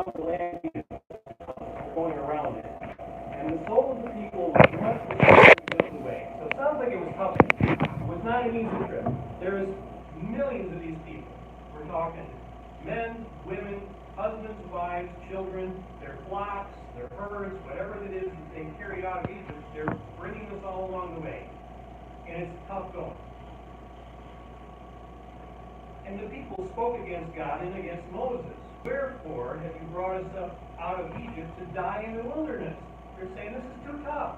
around the land, going around it. And the soul of the people was once the way. So it sounds like it was tough. It was not an easy trip. There's millions of these people. We're talking men, women, husbands, wives, children, their flocks, their herds, whatever it is that they carried out of Egypt, they're bringing us all along the way. And it's tough going. And the people spoke against God and against Moses. Wherefore have you brought us up out of Egypt to die in the wilderness? They're saying this is too tough.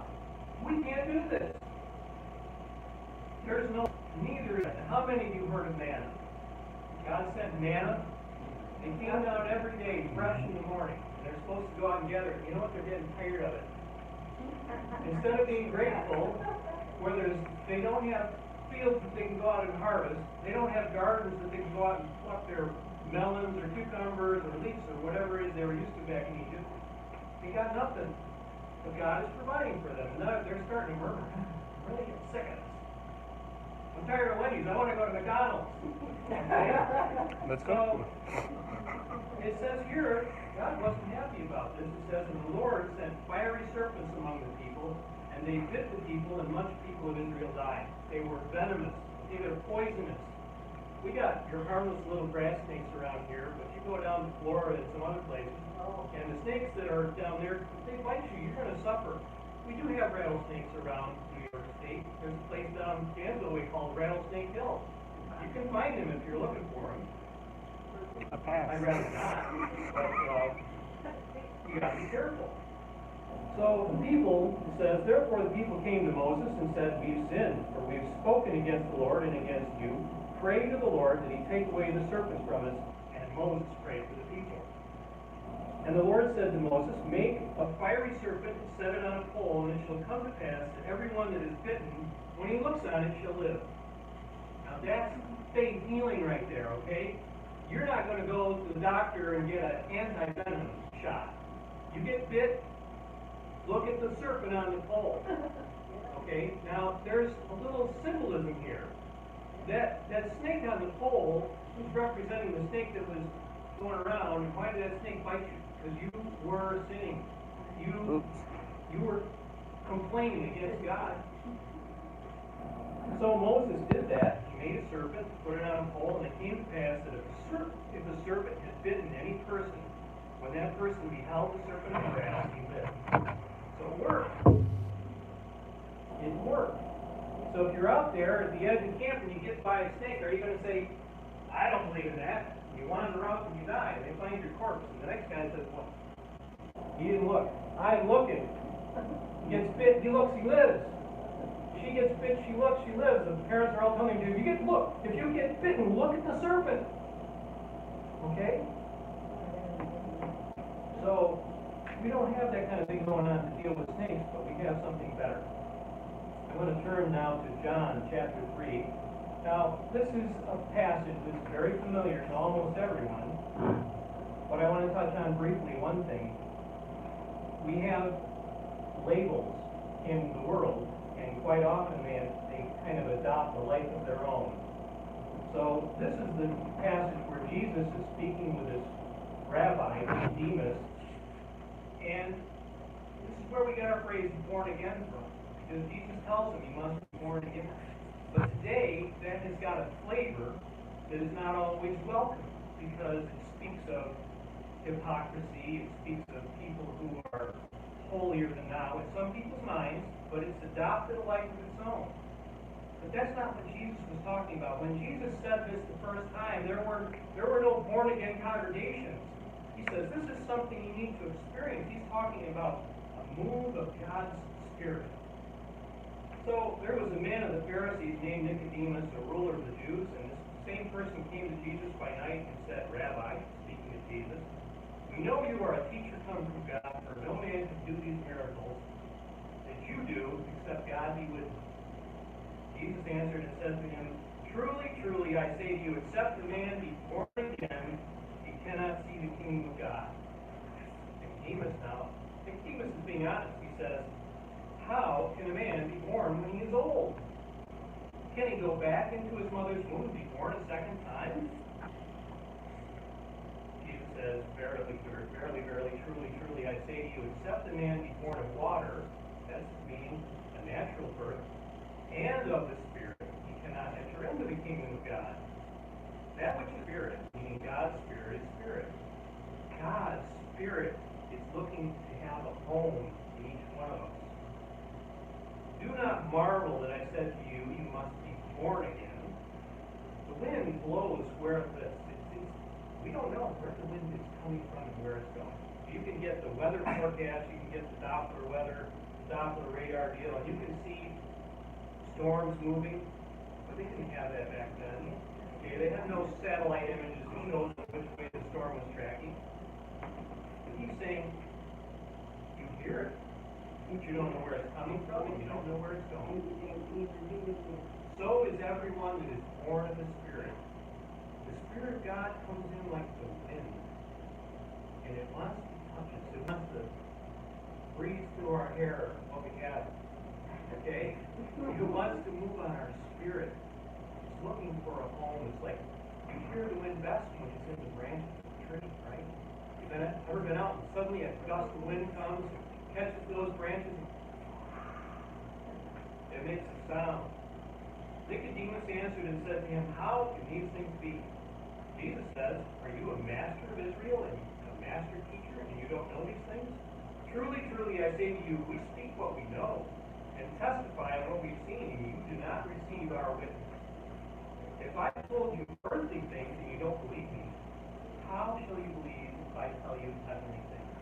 We can't do this. There's no, neither. How many of you heard of manna? God sent manna. They came down every day, fresh in the morning. And they're supposed to go out and gather it. You know what? They're getting tired of it. Instead of being grateful, where they don't have fields that they can go out and harvest, they don't have gardens that they can go out and pluck their melons or cucumbers or leeks or whatever it is they were used to back in Egypt. They got nothing. But God is providing for them. And now they're starting to murmur. I'm really getting sick of this. I'm tired of Wendy's. I want to go to McDonald's. Okay? Let's go. So, it says here, God wasn't happy about this. It says, and the Lord sent fiery serpents among the people, and they bit the people, and much people of Israel died. They were venomous. They were poisonous. We got your harmless little grass snakes around here, but you go down to Florida and some other places, and the snakes that are down there, they bite you. You're going to suffer. We do have rattlesnakes around New York State. There's a place down in Danville called Rattlesnake Hill. You can find them if you're looking for them. I'd rather not, but you got to be careful. So the people, it says, therefore the people came to Moses and said, we've sinned, for we've spoken against the Lord and against you. Pray to the Lord that he take away the serpents from us. And Moses prayed for the people. And the Lord said to Moses, make a fiery serpent, set it on a pole, and it shall come to pass that everyone that is bitten, when he looks on it, shall live. Now that's faith healing right there, okay? You're not going to go to the doctor and get an anti-venom shot. You get bit, look at the serpent on the pole. Okay? Now, there's a little symbolism here. That snake on the pole was representing the snake that was going around. And why did that snake bite you? Because you were sinning. You were complaining against God. So Moses did that. He made a serpent, put it on a pole, and it came to pass that if a serpent had bitten any person, when that person beheld the serpent in the grass, he lived. So it worked. It worked. So if you're out there at the edge of camp and you get by a snake, are you going to say, I don't believe in that? You wander off and you die, and they find your corpse. And the next guy says, well, he didn't look. I'm looking. He gets bit, he looks, he lives. She gets bit, she looks, she lives. The parents are all telling you, if you get bitten, look at the serpent. Okay? So, we don't have that kind of thing going on to deal with snakes, but we have something better. I'm going to turn now to John chapter 3. Now, this is a passage that's very familiar to almost everyone, but I want to touch on briefly one thing. We have labels in the world, and quite often they kind of adopt a life of their own. So this is the passage where Jesus is speaking with his rabbi, Nicodemus, and this is where we get our phrase born again from, because Jesus tells him he must be born again. But today, that has got a flavor that is not always welcome, because it speaks of hypocrisy, it speaks of people who are holier than thou in some people's minds, but it's adopted a life of its own. But that's not what Jesus was talking about. When Jesus said this the first time, there were no born-again congregations. He says, this is something you need to experience. He's talking about a move of God's Spirit. So there was a man of the Pharisees named Nicodemus, a ruler of the Jews, and this same person came to Jesus by night and said, Rabbi, speaking of Jesus, we know you are a teacher come from God, for no man can do these miracles that you do except God be with you. Jesus answered and said to him, truly, truly, I say to you, except a man be born again, he cannot see the kingdom of God. Nicodemus is being honest. He says, how can a man be born when he is old? Can he go back into his mother's womb and be born a second time? Jesus says, verily, verily, Verily, verily, truly, truly, I say to you, except a man be born of water, that's meaning a natural birth, and of the Spirit, he cannot enter into the kingdom of God. That which is spirit, meaning God's Spirit, is spirit. God's Spirit is looking to have a home in each one of us. Do not marvel that I said to you, you must be born again. The wind blows where it lists. We don't know where the wind is coming from and where it's going. You can get the weather forecast, you can get the Doppler weather, the Doppler radar deal, and you can see storms moving, but they didn't have that back then. Okay, they had no satellite images that showed which way the storm was tracking. But he's saying, you hear it, but you don't know where it's coming from, and you don't know where it's going. So is everyone that is born of the Spirit. The Spirit of God comes in like the wind, and it wants to touch us. It wants to breathe through our hair what we have. Okay? It wants to move on our spirit. It's looking for a home. It's like you hear the wind best when it's in the branches of the tree, right? You've ever been out and suddenly a gust of wind comes and catches those branches and it makes a sound. Nicodemus answered and said to him, how can these things be? Jesus says, are you a master of Israel and a master teacher and you don't know these things? Truly, truly, I say to you, we speak what we know and testify of what we've seen, and you do not receive our witness. If I told you earthly things and you don't believe me, how shall you believe if I tell you heavenly things?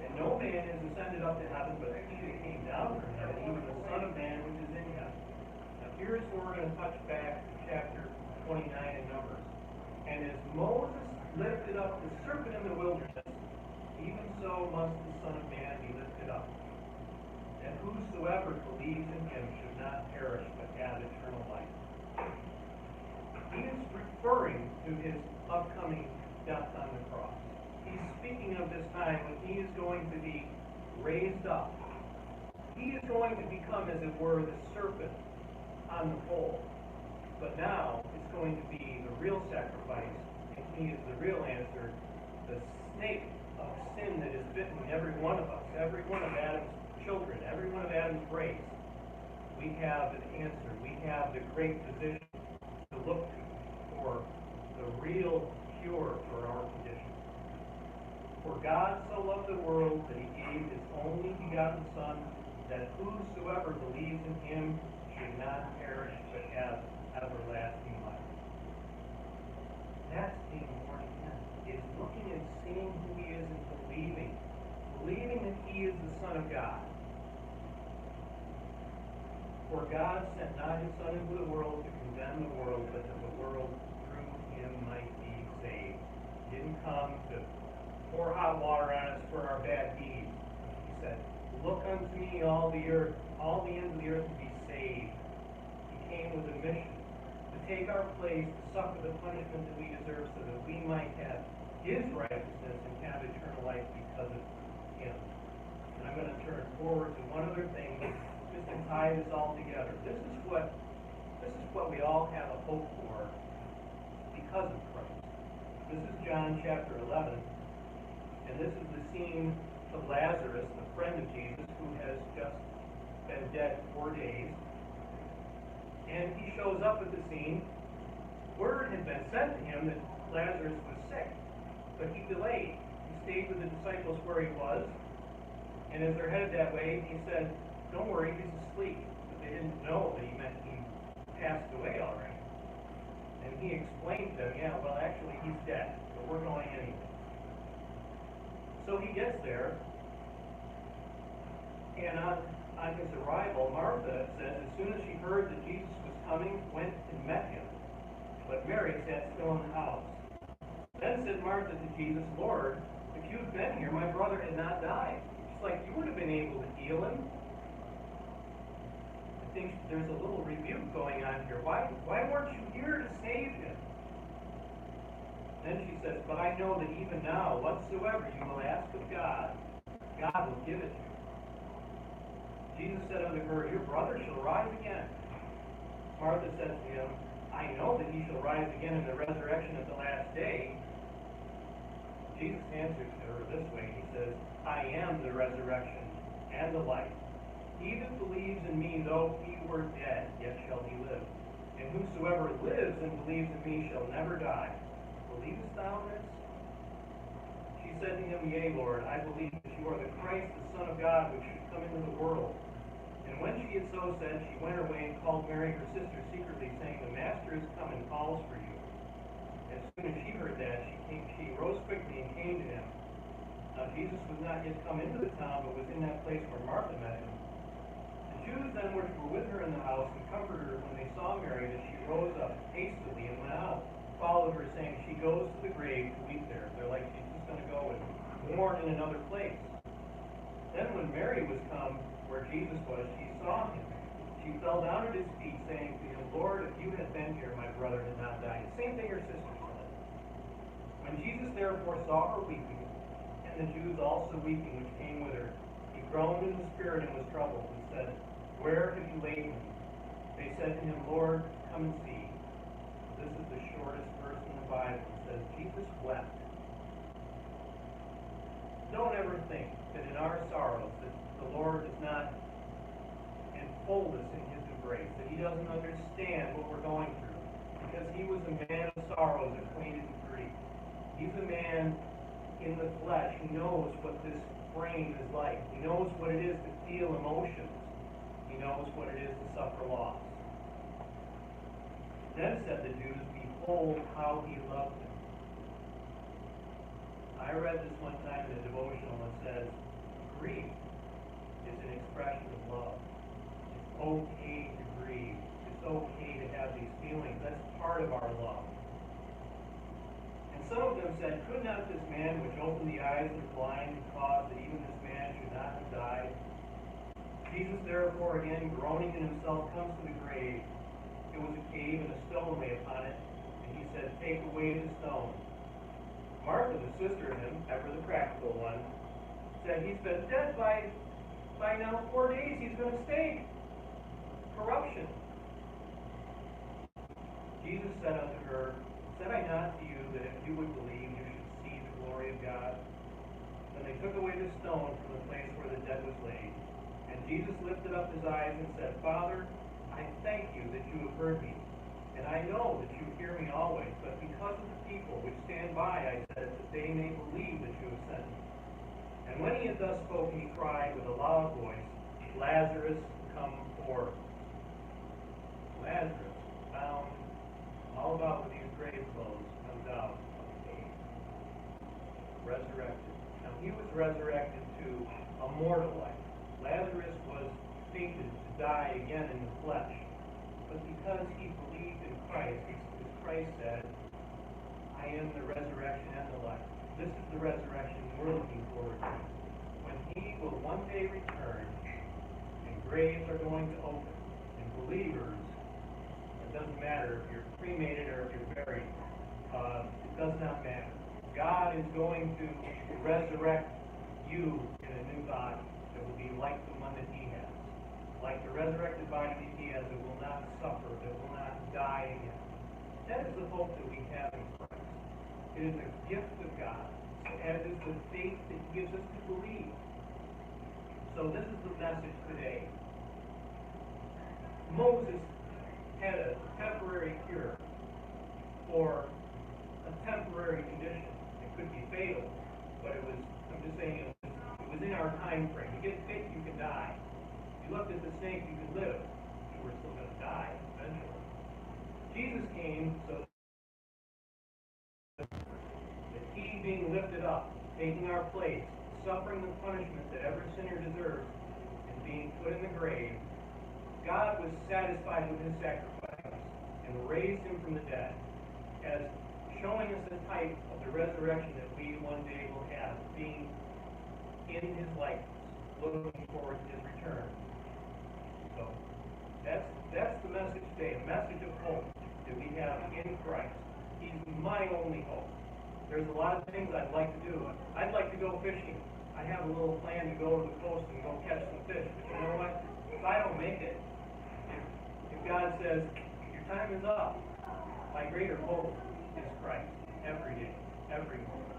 And no man has ascended up to heaven, but he that came down from heaven, even the Son of Man which is in heaven. Here's where we're going to touch back to chapter 29 in Numbers. And as Moses lifted up the serpent in the wilderness, even so must the Son of Man be lifted up. And whosoever believes in him should not perish, but have eternal life. He is referring to his upcoming death on the cross. He's speaking of this time when he is going to be raised up. He is going to become, as it were, the serpent on the pole. But now it's going to be the real sacrifice, and he is the real answer. The snake of sin that is bitten every one of us, every one of Adam's children, every one of Adam's race. We have an answer. We have the great physician to look to for the real cure for our condition. For God so loved the world that he gave his only begotten Son, that whosoever believes in him should not perish, but have everlasting life. That's being born again. It's looking and seeing who he is and believing that he is the Son of God. For God sent not his Son into the world to condemn the world, but that the world through him might be saved. He didn't come to pour hot water on us for our bad deeds. He said, look unto me, all the ends of the earth, to be saved. He came with a mission to take our place, to suffer the punishment that we deserve, so that we might have his righteousness and have eternal life because of him. And I'm going to turn forward to one other thing, just to tie this all together. This is what we all have a hope for because of Christ. This is John chapter 11, and this is the scene of Lazarus, the friend of Jesus, who has just been dead 4 days. And he shows up at the scene. Word had been sent to him that Lazarus was sick, but he delayed. He stayed with the disciples where he was, and as they're headed that way, he said, don't worry, he's asleep. But they didn't know that he meant he passed away already. And he explained to them, yeah, well, actually, he's dead, but we're going anyway. So he gets there, and on his arrival, Martha says, as soon as she heard that Jesus was coming, went and met him. But Mary sat still in the house. Then said Martha to Jesus, Lord, if you had been here, my brother had not died. It's like you would have been able to heal him. I think there's a little rebuke going on here. Why weren't you here to save him? Then she says, but I know that even now, whatsoever you will ask of God, God will give it to you. Jesus said unto her, your brother shall rise again. Martha says to him, I know that he shall rise again in the resurrection of the last day. Jesus answers her this way. He says, I am the resurrection and the life. He that believes in me, though he were dead, yet shall he live. And whosoever lives and believes in me shall never die. Believest thou this? She said to him, Yea, Lord, I believe that you are the Christ, the Son of God, which should come into the world. And when she had so said, she went her way and called Mary, her sister, secretly, saying, The Master is come and calls for you. As soon as she heard that, she rose quickly and came to him. Now Jesus was not yet come into the town, but was in that place where Martha met him. The Jews then which were with her in the house and comforted her when they saw Mary, that she rose up hastily and went out, followed her, saying, She goes to the grave to weep there. They're like, she's just going to go and mourn in another place. Then when Mary was come where Jesus was, she saw him. She fell down at his feet, saying to him, Lord, if you had been here, my brother had not died. Same thing her sister said. When Jesus therefore saw her weeping, and the Jews also weeping which came with her, he groaned in the spirit and was troubled, and said, Where have you laid him? They said to him, Lord, come and see. This is the shortest verse in the Bible. It says, Jesus wept. Don't ever think that in our sorrows that the Lord does not enfold us in his embrace, that he doesn't understand what we're going through, because he was a man of sorrows, acquainted with grief. He's a man in the flesh who knows what this frame is like. He knows what it is to feel emotions. He knows what it is to suffer loss. Then said the Jews, Behold how he loved him. I read this one time in a devotional that says, grief is an expression of love. It's okay to grieve. It's okay to have these feelings. That's part of our love. And some of them said, Could not this man which opened the eyes of the blind cause that even this man should not have died? Jesus therefore again, groaning in himself, comes to the grave. It was a cave, and a stone lay upon it. And he said, Take away the stone. Martha, the sister of him, ever the practical one, said, He's been dead by now 4 days. He's going to stay. Corruption. Jesus said unto her, Said I not to you that if you would believe, you should see the glory of God? Then they took away the stone from the place where the dead was laid. And Jesus lifted up his eyes and said, Father, I thank you that you have heard me. And I know that you hear me always, but because of the people which stand by, I said, that they may believe that you have sent me. And when he had thus spoken, he cried with a loud voice, Lazarus, come forth. Lazarus, found all about with these grave clothes, comes out of the cave. Resurrected. Now he was resurrected to a mortal life. Lazarus was fated to die again in the flesh. But because he believed in Christ, as Christ said, I am the resurrection and the life. This is the resurrection we're looking forward to. When he will one day return, and graves are going to open, and believers, it doesn't matter if you're cremated or if you're buried, it does not matter. God is going to resurrect you in a new body that will be like the one that he has. Like the resurrected body that he has, that will not suffer, that will not die again. That is the hope that we have in Christ. It is a gift of God, as is the faith that he gives us to believe. So this is the message today. Moses had a temporary cure for a temporary condition. It could be fatal, but I'm just saying, it was in our time frame. You get sick, you can die. You looked at the snake, you could live. You were still going to die eventually. Jesus came so that he, being lifted up, taking our place, suffering the punishment that every sinner deserves, and being put in the grave, God was satisfied with his sacrifice and raised him from the dead, as showing us the type of the resurrection that we one day will have, being in his likeness, looking forward to his return. So that's the message today, a message of hope that we have in Christ. He's my only hope. There's a lot of things I'd like to do. I'd like to go fishing. I have a little plan to go to the coast and go catch some fish. But you know what? If I don't make it, if God says, your time is up, my greater hope is Christ. Every day, every moment.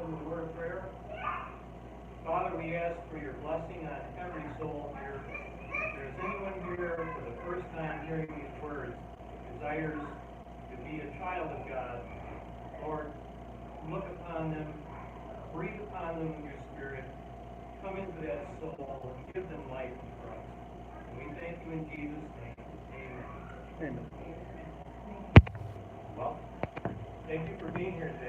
into a word of prayer? Father, we ask for your blessing on every soul here. If there's anyone here for the first time hearing these words, desires to be a child of God, Lord, look upon them, breathe upon them with your Spirit, come into that soul, and give them life in Christ. And we thank you in Jesus' name. Amen. Well, thank you for being here today.